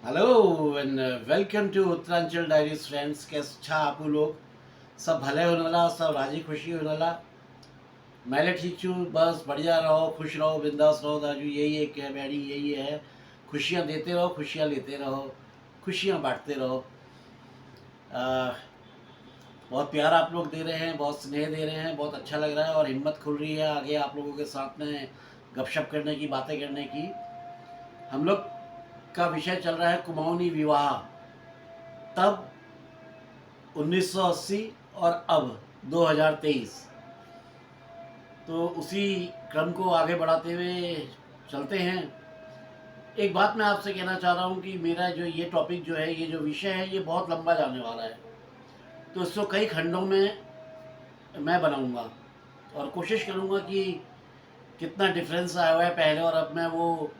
Hello and welcome to Uttaranchal diaries friends. कैसे छा आप लोग सब भले होनला, सब राजी खुशी होनला। मैं ठीक छू, बस बढ़िया रहो, खुश रहो, बिंदास रहो। दाजू यही एक है, बैडी यही है। खुशियाँ देते रहो, खुशियाँ लेते रहो, खुशियाँ बांटते रहो। आ, बहुत प्यार आप लोग दे रहे हैं, बहुत स्नेह दे रहे हैं, बहुत अच्छा लग रहा है और हिम्मत खुल रही है आगे आप लोगों के साथ में गपशप करने की, बातें करने की। हम लोग का विषय चल रहा है कुमाऊनी विवाह। तब 1980 और अब 2023। तो उसी क्रम को आगे बढ़ाते हुए चलते हैं। एक बात मैं आपसे कहना चाह रहा हूँ कि मेरा जो ये टॉपिक जो है, ये जो विषय है, ये बहुत लंबा जाने वाला है। तो इसको कई खंडों में मैं बनाऊंगा और कोशिश करूंगा कि कितना डिफरेंस आया हुआ है पहले और अब में वो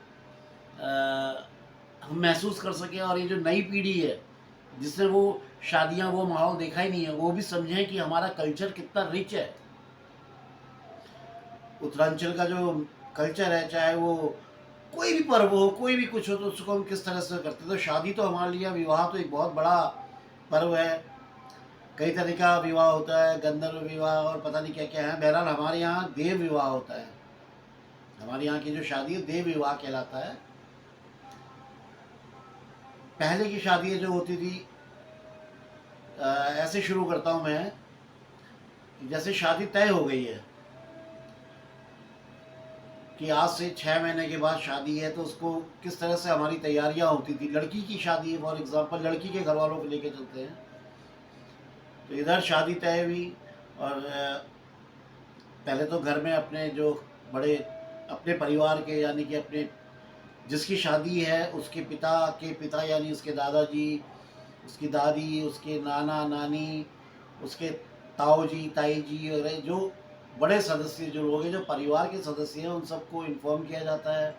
हम महसूस कर सकें। और ये जो नई पीढ़ी है जिसने वो शादियां, वो माहौल देखा ही नहीं है, वो भी समझें कि हमारा कल्चर कितना रिच है। उत्तरांचल का जो कल्चर है, चाहे वो कोई भी पर्व हो, कोई भी कुछ हो, तो उसको हम किस तरह से करते हैं। तो शादी तो हमारे लिए, विवाह तो एक बहुत बड़ा पर्व है। कई तरह का विवाह होता है, गंधर्व विवाह और पता नहीं क्या क्या है। बहरहाल हमारे यहाँ देव विवाह होता है। हमारे यहाँ की जो शादी है, देव विवाह कहलाता है। पहले की शादियाँ जो होती थी, ऐसे शुरू करता हूँ मैं। जैसे शादी तय हो गई है कि आज से 6 महीने के बाद शादी है, तो उसको किस तरह से हमारी तैयारियां होती थी। लड़की की शादी है, फॉर एग्जांपल, लड़की के घर वालों को लेके चलते हैं। तो इधर शादी तय हुई और पहले तो घर में अपने जो बड़े, अपने परिवार के, यानी कि अपने जिसकी शादी है उसके पिता के पिता, यानी उसके दादाजी, उसकी दादी, उसके नाना नानी, उसके ताऊ जी, ताई जी वगैरह, जो बड़े सदस्य जो लोग हैं, जो परिवार के सदस्य हैं, उन सबको इन्फॉर्म किया जाता है।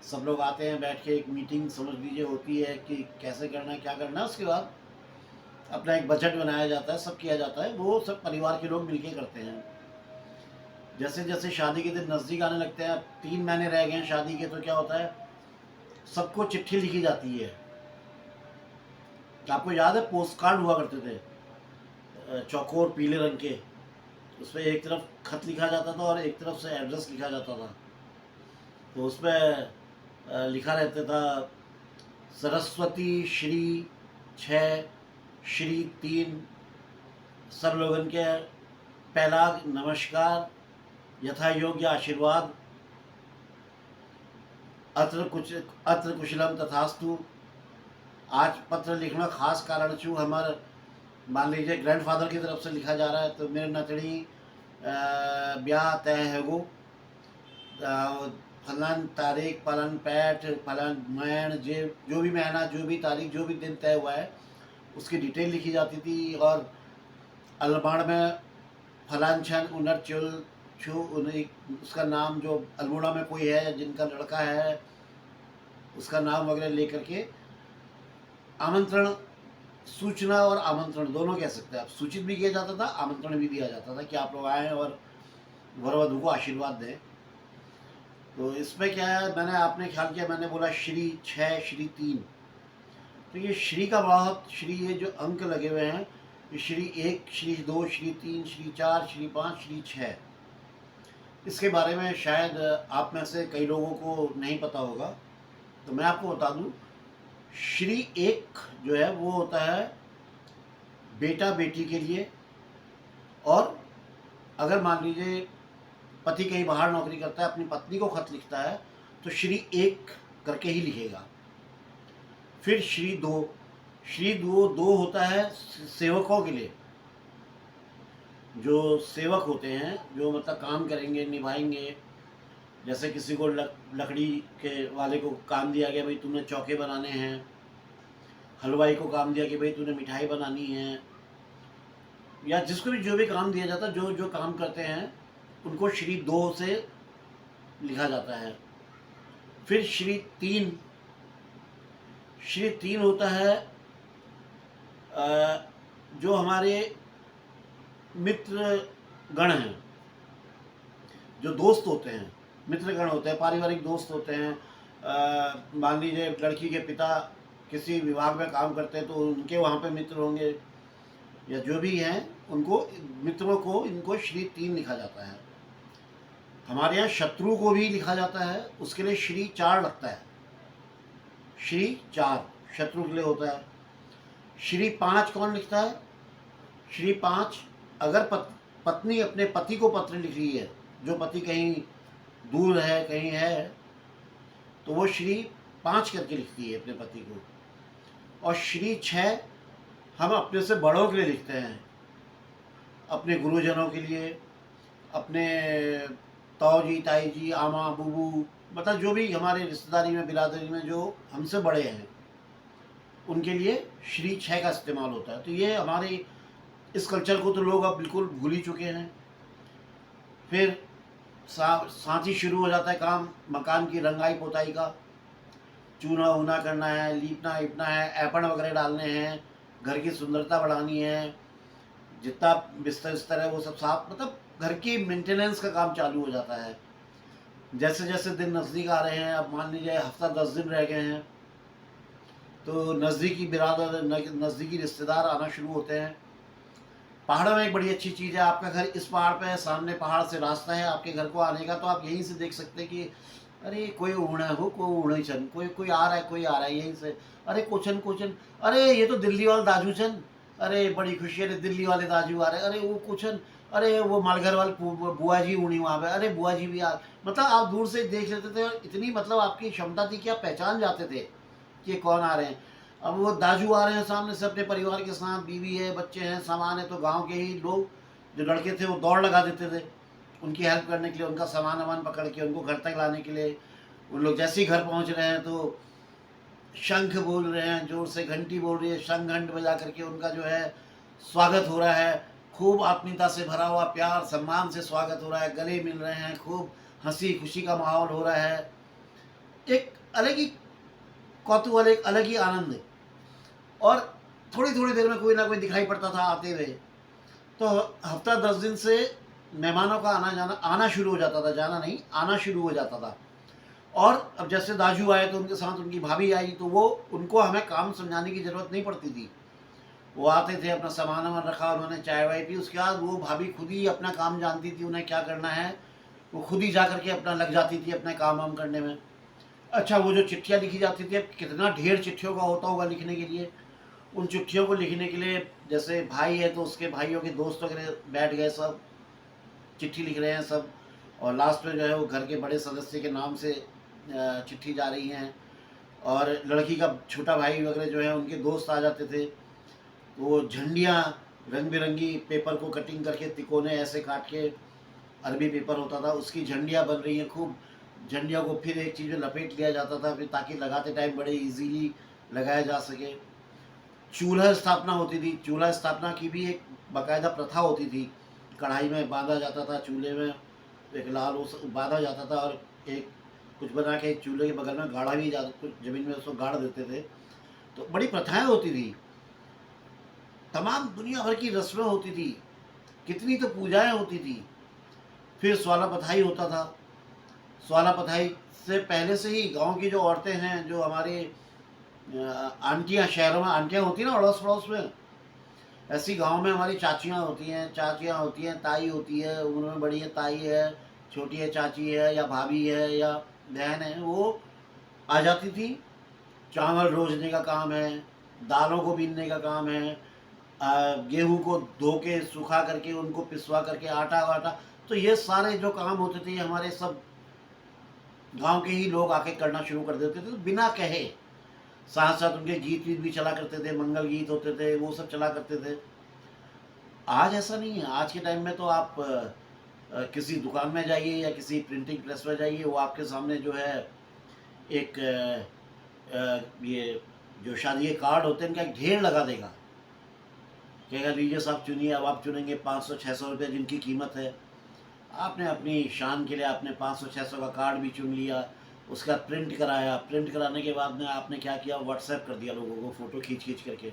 सब लोग आते हैं, बैठ के एक मीटिंग समझ लीजिए होती है कि कैसे करना है, क्या करना है। उसके बाद अपना एक बजट बनाया जाता है, सब किया जाता है। वो सब परिवार के लोग मिलके करते हैं। जैसे जैसे शादी के दिन नज़दीक आने लगते हैं, 3 महीने रह गए हैं शादी के, तो क्या होता है, सबको चिट्ठी लिखी जाती है। आपको याद है पोस्ट कार्ड हुआ करते थे, चौकोर पीले रंग के। उसमें एक तरफ खत लिखा जाता था और एक तरफ से एड्रेस लिखा जाता था। तो उसमें लिखा रहता था, सरस्वती श्री 6, श्री 3। सब लोगन के पहला नमस्कार, यथा योग्य आशीर्वाद, अत्र कुशलम तथास्तु। आज पत्र लिखना खास कारण छू हमारे, मान लीजिए ग्रैंडफादर की तरफ से लिखा जा रहा है, तो मेरे नतड़ी ब्याह तय है गो, फलान तारीख, फलान पैठ, फलान मैण, जो भी महीना, जो भी तारीख, जो भी दिन तय हुआ है, उसकी डिटेल लिखी जाती थी। और अलबाण में फलान छन उनर चुल छू, उसका नाम, जो अल्मोड़ा में कोई है जिनका लड़का है, उसका नाम वगैरह लेकर के आमंत्रण, सूचना और आमंत्रण दोनों कह सकते हैं आप, सूचित भी किया जाता था, आमंत्रण भी दिया जाता था कि आप लोग आएँ और वर वधू को आशीर्वाद दें। तो इसमें क्या है, मैंने, आपने ख्याल किया, मैंने बोला श्री 6, श्री 3। तो ये श्री का बहुत, श्री ये जो अंक लगे हुए हैं, ये श्री 1, श्री 2, श्री 3, श्री 4, श्री 5, श्री 6। इसके बारे में शायद आप में से कई लोगों को नहीं पता होगा, तो मैं आपको बता दूं। श्री 1 जो है वो होता है बेटा बेटी के लिए। और अगर मान लीजिए पति कहीं बाहर नौकरी करता है, अपनी पत्नी को खत लिखता है, तो श्री 1 करके ही लिखेगा। फिर श्री 2, श्री 2 होता है सेवकों के लिए। जो सेवक होते हैं, जो मतलब काम करेंगे, निभाएंगे। जैसे किसी को लकड़ी के वाले को काम दिया गया, भाई तूने चौके बनाने हैं। हलवाई को काम दिया कि भाई तूने मिठाई बनानी है। या जिसको भी जो भी काम दिया जाता है, जो जो काम करते हैं, उनको श्री 2 से लिखा जाता है। फिर श्री 3, श्री 3 होता है जो हमारे मित्र गण हैं, जो दोस्त होते हैं, मित्रगण होते हैं, पारिवारिक दोस्त होते हैं। मान लीजिए लड़की के पिता किसी विभाग में काम करते हैं तो उनके वहाँ पे मित्र होंगे, या जो भी हैं उनको, मित्रों को इनको श्री 3 लिखा जाता है। हमारे यहाँ शत्रु को भी लिखा जाता है, उसके लिए श्री 4 लगता है। श्री 4 शत्रु के लिए होता है। श्री 5 कौन लिखता है? श्री 5 अगर पत्नी अपने पति को पत्र लिख रही है, जो पति कहीं दूर है, कहीं है, तो वो श्री 5 करके लिखती है अपने पति को। और श्री 6 हम अपने से बड़ों के लिए लिखते हैं, अपने गुरुजनों के लिए, अपने ताऊ जी, ताई जी, आमा, बूबू, मतलब जो भी हमारे रिश्तेदारी में, बिरादरी में जो हमसे बड़े हैं, उनके लिए श्री 6 का इस्तेमाल होता है। तो ये हमारे इस कल्चर को तो लोग अब बिल्कुल भूल ही चुके हैं। फिर साथ ही शुरू हो जाता है काम मकान की रंगाई पोताई का। चूना ऊना करना है, लीपना ईपना है, ऐपण वगैरह डालने हैं, घर की सुंदरता बढ़ानी है, जितना बिस्तर बिस्तर है वो सब साफ, मतलब घर की मेंटेनेंस का काम चालू हो जाता है। जैसे जैसे दिन नज़दीक आ रहे हैं, अब मान लीजिए हफ्ता 10 दिन रह गए हैं, तो नज़दीकी बिरादर, नज़दीकी रिश्तेदार आना शुरू होते हैं। पहाड़ों में एक बड़ी अच्छी चीज़ है, आपका घर इस पहाड़ पे है, सामने पहाड़ से रास्ता है आपके घर को आने का, तो आप यहीं से देख सकते हैं कि अरे कोई उड़े हो, कोई उड़े चन, कोई कोई आ रहा है, कोई आ रहा है यहीं से, अरे कोचन कोचन, अरे ये तो दिल्ली वाले दाजू चन, अरे बड़ी खुशी, अरे दिल्ली वाले दाजू आ रहे, अरे वो कोचन, अरे वो मालघर वाले बुआ जी उड़ी वहाँ पे, अरे बुआ जी भी आ, मतलब आप दूर से देख लेते थे, इतनी मतलब आपकी क्षमता थी कि आप पहचान जाते थे कि कौन आ रहे हैं। अब वो दाजू आ रहे हैं सामने से अपने परिवार के साथ, बीवी है, बच्चे हैं, सामान है, तो गांव के ही लोग जो लड़के थे वो दौड़ लगा देते थे उनकी हेल्प करने के लिए, उनका सामान वामान पकड़ के उनको घर तक लाने के लिए। उन लोग जैसे ही घर पहुंच रहे हैं तो शंख बोल रहे हैं, जोर से घंटी बोल रही है, शंख घंट बजा करके उनका जो है स्वागत हो रहा है। खूब आत्मीयता से भरा हुआ, प्यार सम्मान से स्वागत हो रहा है, गले मिल रहे हैं, खूब हंसी खुशी का माहौल हो रहा है। एक अलग ही कौतूहल, एक अलग ही आनंद। और थोड़ी थोड़ी देर में कोई ना कोई दिखाई पड़ता था आते हुए, तो हफ्ता 10 दिन से मेहमानों का आना जाना, आना शुरू हो जाता था, जाना नहीं, आना शुरू हो जाता था। और अब जैसे दाजू आए तो उनके साथ उनकी भाभी आई, तो वो उनको हमें काम समझाने की ज़रूरत नहीं पड़ती थी। वो आते थे, अपना सामान वामान रखा, उन्होंने चाय वाय पी, उसके बाद वो भाभी खुद ही अपना काम जानती थी, उन्हें क्या करना है वो खुद ही जा करके अपना लग जाती थी अपने काम वाम करने में। अच्छा, वो जो चिट्ठियाँ लिखी जाती थी, अब कितना ढेर चिट्ठियों का होता होगा लिखने के लिए। उन चिट्ठियों को लिखने के लिए, जैसे भाई है तो उसके भाइयों के दोस्त वगैरह बैठ गए, सब चिट्ठी लिख रहे हैं सब, और लास्ट में जो है वो घर के बड़े सदस्य के नाम से चिट्ठी जा रही हैं। और लड़की का छोटा भाई वगैरह जो है उनके दोस्त आ जाते थे, तो वो झंडियाँ रंग बिरंगी पेपर को कटिंग करके तिकोने ऐसे काट के, अरबी पेपर होता था, उसकी झंडियाँ बन रही हैं खूब। झंडियों को फिर एक चीज़ में लपेट लिया जाता था, फिर ताकि लगाते टाइम बड़े इजीली लगाया जा सके। चूल्हा स्थापना होती थी, चूल्हा स्थापना की भी एक बाकायदा प्रथा होती थी। कढ़ाई में बांधा जाता था, चूल्हे में एक लाल उस बांधा जाता था, और एक कुछ बना के एक चूल्हे के बगल में गाड़ा भी जाता, कुछ ज़मीन में उसको गाड़ देते थे। तो बड़ी प्रथाएं होती थी, तमाम दुनिया भर की रस्में होती थी, कितनी तो पूजाएं होती थी। फिर स्वाला पथाई होता था। स्वाला पथाई से पहले से ही गांव की जो औरतें हैं, जो हमारी आंटियाँ, शहरों में आंटियाँ होती हैं ना अड़ोस पड़ोस में, ऐसी गांव में हमारी चाचियाँ होती हैं, चाचियाँ होती हैं, ताई होती है, उम्र में बड़ी है ताई है, छोटी है चाची है, या भाभी है, या बहन है, वो आ जाती थी। चावल रोजने का काम है, दालों को बीनने का काम है, गेहूं को धो के सुखा करके उनको पिसवा करके आटा वाटा, तो ये सारे जो काम होते थे ये हमारे सब गांव के ही लोग आके करना शुरू कर देते थे, तो बिना कहे। साथ साथ उनके गीत वीत भी चला करते थे, मंगल गीत होते थे, वो सब चला करते थे। आज ऐसा नहीं है। आज के टाइम में तो आप किसी दुकान में जाइए या किसी प्रिंटिंग प्रेस में जाइए, वो आपके सामने जो है एक ये जो शादी के कार्ड होते हैं इनका एक ढेर लगा देगा, कहेगा लीजिए साहब चुनिए। अब आप चुनेंगे 500-600 रुपये जिनकी कीमत है। आपने अपनी शान के लिए आपने 500-600 का कार्ड भी चुन लिया, उसका प्रिंट कराया, प्रिंट कराने के बाद में आपने क्या किया, व्हाट्सएप कर दिया लोगों को फ़ोटो खींच खींच करके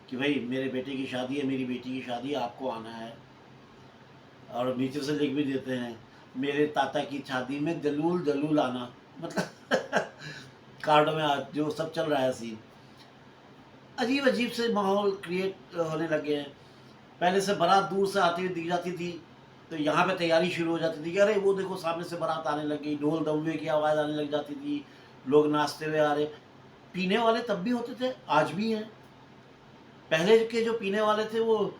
कि भाई मेरे बेटे की शादी है, मेरी बेटी की शादी है, आपको आना है। और नीचे से लिख भी देते हैं, मेरे ताता की शादी में दलूल दलूल आना, मतलब कार्ड में आज जो सब चल रहा है सीन। अजीब अजीब से माहौल क्रिएट होने लगे हैं। पहले से बारात दूर से आती हुई दिख जाती थी, तो यहाँ पे तैयारी शुरू हो जाती थी कि अरे वो देखो सामने से बारात आने लग गई, ढोल दमुए की आवाज़ आने लग जाती थी, लोग नाचते हुए आ रहे। पीने वाले तब भी होते थे, आज भी हैं। पहले के जो पीने वाले थे वो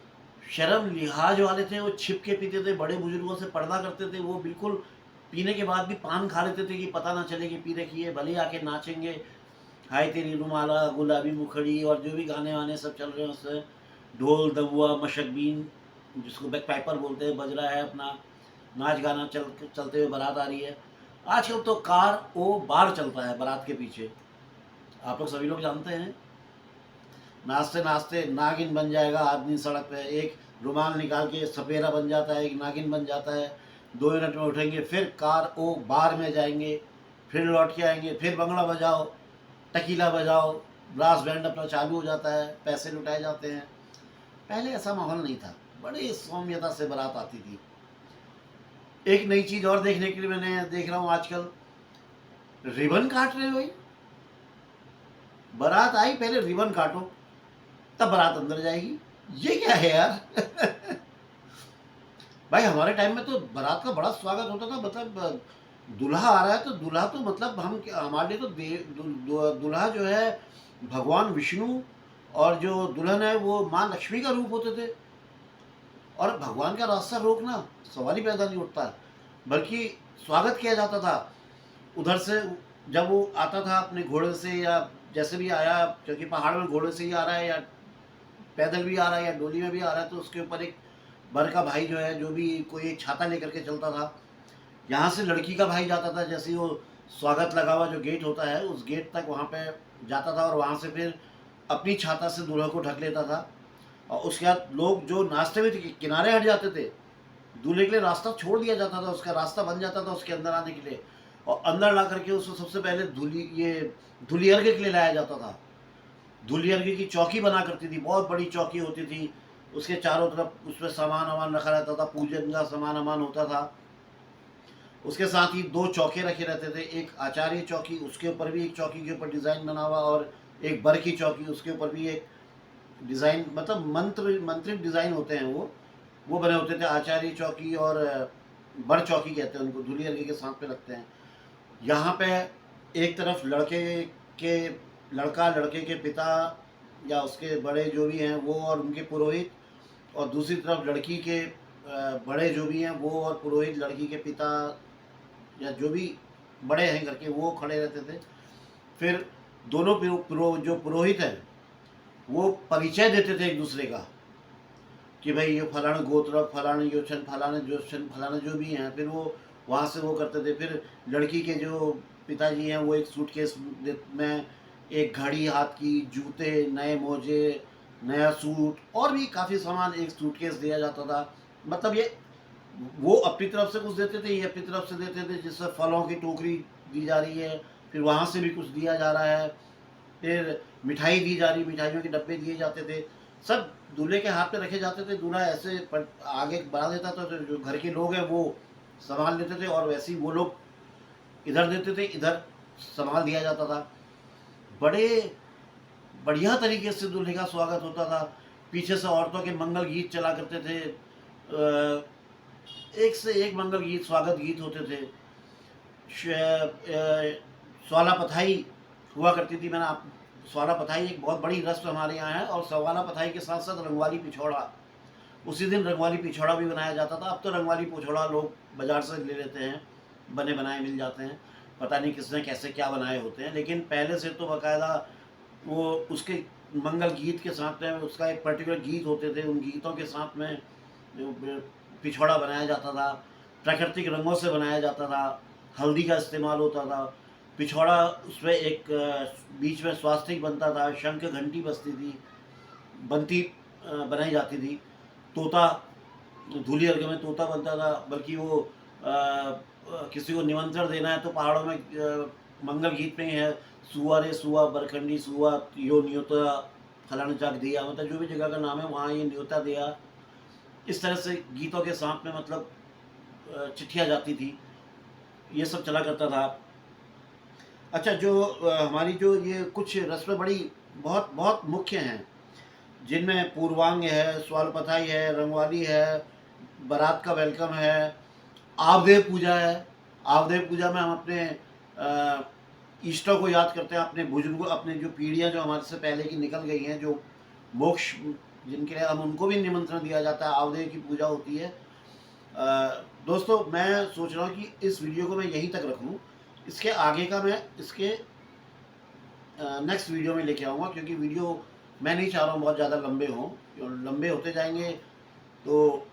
शर्म लिहाज वाले थे, वो छिप के पीते थे, बड़े बुजुर्गों से पर्दा करते थे। वो बिल्कुल पीने के बाद भी पान खा लेते थे कि पता ना चले कि पी रखी है, भले ही आके नाचेंगे, हाय तेरी रुमाला, गुलाबी मुखड़ी और जो भी गाने वाने सब चल रहे हैं उससे, ढोल दबुआ मशकबीन जिसको बैक पाइपर बोलते हैं, बज रहा है अपना, नाच गाना चलते हुए बारात आ रही है। आजकल तो कार ओ बार चलता है बारात के पीछे, आप लोग सभी लोग जानते हैं। नाचते नाचते नागिन बन जाएगा आदमी सड़क पे, एक रुमाल निकाल के सपेरा बन जाता है, एक नागिन बन जाता है। 2 मिनट में उठेंगे, फिर कार ओ बार में जाएंगे, फिर लौट के आएंगे, फिर बंगड़ा बजाओ, टकीला बजाओ, ब्रास बैंड अपना चालू हो जाता है, पैसे लुटाए जाते हैं। पहले ऐसा माहौल नहीं था, बड़ी सौम्यता से बारात आती थी। एक नई चीज़ और देखने के लिए मैंने देख रहा हूँ आजकल, रिबन काट रहे हो भाई। बारात आई, पहले रिबन काटो, तब बारात अंदर जाएगी। ये क्या है यार? भाई हमारे टाइम में तो बारात का बड़ा स्वागत होता था, मतलब दूल्हा आ रहा है तो दूल्हा तो मतलब हमारे लिए तो दूल्हा जो है भगवान विष्णु, और जो दुल्हन है वो माँ लक्ष्मी का रूप होते थे। और भगवान का रास्ता रोकना सवाल ही पैदा नहीं उठता है, बल्कि स्वागत किया जाता था उधर से। जब वो आता था अपने घोड़े से या जैसे भी आया, क्योंकि पहाड़ में घोड़े से ही आ रहा है या पैदल भी आ रहा है या डोली में भी आ रहा है, तो उसके ऊपर एक बर का भाई जो है, जो भी कोई एक छाता लेकर के चलता था। यहाँ से लड़की का भाई जाता था, जैसे ही वो स्वागत लगा हुआ जो गेट होता है उस गेट तक वहाँ पे जाता था, और वहाँ से फिर अपनी छाता से दूल्हा को ढक लेता था। और उसके बाद लोग जो नाचते हुए किनारे हट जाते थे, दूल्हे के लिए रास्ता छोड़ दिया जाता था, उसका रास्ता बन जाता था उसके अंदर आने के लिए। और अंदर ला करके उसको सबसे पहले धुलियर्घ के लिए लाया जाता था। धुलियर्घ की चौकी बना करती थी, बहुत बड़ी चौकी होती थी, उसके चारों तरफ उसमें सामान वामान रखा रहता था, पूजन का सामान वामान होता था। उसके साथ ही 2 चौके रखे रहते थे, एक आचार्य चौकी, उसके ऊपर भी एक चौकी के ऊपर डिज़ाइन बना हुआ, और एक बर की चौकी, उसके ऊपर भी एक डिज़ाइन, मतलब मंत्रित डिज़ाइन होते हैं वो बने होते थे। आचार्य चौकी और बर चौकी कहते हैं उनको, धुलियर्घ के साथ पे रखते हैं। यहाँ पे एक तरफ लड़के के पिता या उसके बड़े जो भी हैं वो और उनके पुरोहित, और दूसरी तरफ लड़की के बड़े जो भी हैं वो और पुरोहित, लड़की के पिता या जो भी बड़े हैं घर के, वो खड़े रहते थे। फिर दोनों जो पुरोहित हैं वो परिचय देते थे एक दूसरे का, कि भाई ये फलाना गोत्र, फलाना योशन, फलाना जो भी हैं। फिर वो वहाँ से वो करते थे। फिर लड़की के जो पिताजी हैं वो एक सूटकेस में एक घड़ी, हाथ की, जूते, नए मोजे, नया सूट और भी काफ़ी सामान एक सूटकेस दिया जाता था। मतलब ये वो अपनी तरफ से कुछ देते थे, ये अपनी तरफ से देते थे, जिससे फलों की टोकरी दी जा रही है, फिर वहाँ से भी कुछ दिया जा रहा है, फिर मिठाई दी जा रही, मिठाइयों के डब्बे दिए जाते थे, सब दूल्हे के हाथ पे रखे जाते थे। दूल्हा ऐसे आगे बढ़ा देता था, तो जो घर के लोग हैं वो संभाल लेते थे, और वैसे ही वो लोग इधर देते थे, इधर संभाल दिया जाता था। बड़े बढ़िया तरीके से दूल्हे का स्वागत होता था। पीछे से औरतों के मंगल गीत चला करते थे, एक से एक मंगल गीत, स्वागत गीत होते थे। स्वाला पथाई हुआ करती थी। स्वाला पथाई एक बहुत बड़ी रस्म हमारे यहाँ है, और स्वाला पथाई के साथ साथ रंगवाली पिछौड़ा, उसी दिन रंगवाली पिछौड़ा भी बनाया जाता था। अब तो रंगवाली पिछौड़ा लोग बाजार से ले लेते हैं, बने बनाए मिल जाते हैं, पता नहीं किसने कैसे क्या बनाए होते हैं, लेकिन पहले से तो बाकायदा वो उसके मंगल गीत के साथ में उसका एक पर्टिकुलर गीत होते थे, उन गीतों के साथ में जो पिछौड़ा बनाया जाता था, प्राकृतिक रंगों से बनाया जाता था, हल्दी का इस्तेमाल होता था। पिछौड़ा उसमें एक बीच में स्वास्तिक बनता था, शंख घंटी बजती थी, बनती बनाई जाती थी, तोता, धूलियर्घ में तोता बनता था। बल्कि वो किसी को निमंत्रण देना है तो पहाड़ों में मंगल गीत में ही है, सुआ रे सुआ बरखंडी सुआ यो न्योता फलाना जाग दिया, मतलब जो भी जगह का नाम है वहाँ ये न्योता दिया। इस तरह से गीतों के साथ में मतलब चिट्ठियाँ जाती थी, ये सब चला करता था। अच्छा, जो हमारी जो ये कुछ रस्में बड़ी बहुत बहुत मुख्य हैं, जिनमें पूर्वांग है, स्वालपथाई है, रंगवाली है, बारात का वेलकम है, आवदेव पूजा है। आवदेव पूजा में हम अपने इष्टों को याद करते हैं, अपने बुजुर्गों, अपने जो पीढ़ियां जो हमारे से पहले की निकल गई हैं, जो मोक्ष जिनके लिए हम उनको भी निमंत्रण दिया जाता है, आवदेव की पूजा होती है। दोस्तों मैं सोच रहा हूँ कि इस वीडियो को मैं यहीं तक रखूँ, इसके आगे का मैं इसके नेक्स्ट वीडियो में लेके आऊँगा, क्योंकि वीडियो मैं नहीं चाह रहा हूँ बहुत ज़्यादा लंबे हों। लंबे होते जाएंगे तो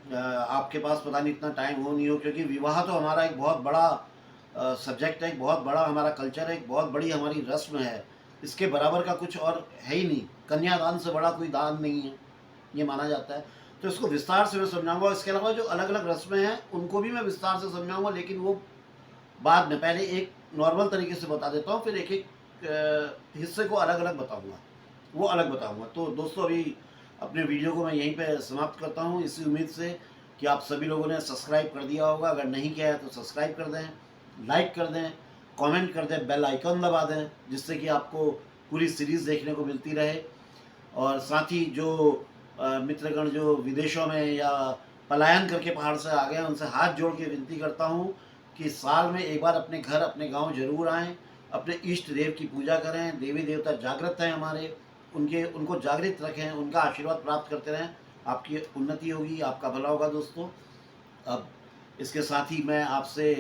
आपके पास पता नहीं इतना टाइम हो नहीं हो, क्योंकि विवाह तो हमारा एक बहुत बड़ा सब्जेक्ट है, एक बहुत बड़ा हमारा कल्चर है, एक बहुत बड़ी हमारी रस्म है। इसके बराबर का कुछ और है ही नहीं। कन्यादान से बड़ा कोई दान नहीं है, ये माना जाता है। तो इसको विस्तार से मैं समझाऊंगा। इसके अलावा जो अलग अलग रस्में हैं उनको भी मैं विस्तार से समझाऊंगा, लेकिन वो बाद में। पहले एक नॉर्मल तरीके से बता देता हूँ, फिर एक एक हिस्से को अलग अलग बताऊँगा, वो अलग बताऊँगा। तो दोस्तों अभी अपने वीडियो को मैं यहीं पे समाप्त करता हूँ, इसी उम्मीद से कि आप सभी लोगों ने सब्सक्राइब कर दिया होगा। अगर नहीं किया है तो सब्सक्राइब कर दें, लाइक कर दें, कमेंट कर दें, बेल आइकन दबा दें, जिससे कि आपको पूरी सीरीज़ देखने को मिलती रहे। और साथ ही जो मित्रगण जो विदेशों में या पलायन करके पहाड़ से आ गए हैं, उनसे हाथ जोड़ के विनती करता हूँ कि साल में एक बार अपने घर, अपने गांव जरूर आएँ, अपने इष्ट देव की पूजा करें। देवी देवता जागृत हैं हमारे, उनको जागृत रखें, उनका आशीर्वाद प्राप्त करते रहें। आपकी उन्नति होगी, आपका भला होगा दोस्तों। अब इसके साथ ही मैं आपसे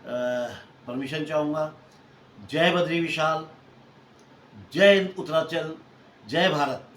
परमिशन चाहूँगा। जय बद्री विशाल, जय उत्तराचल, जय भारत।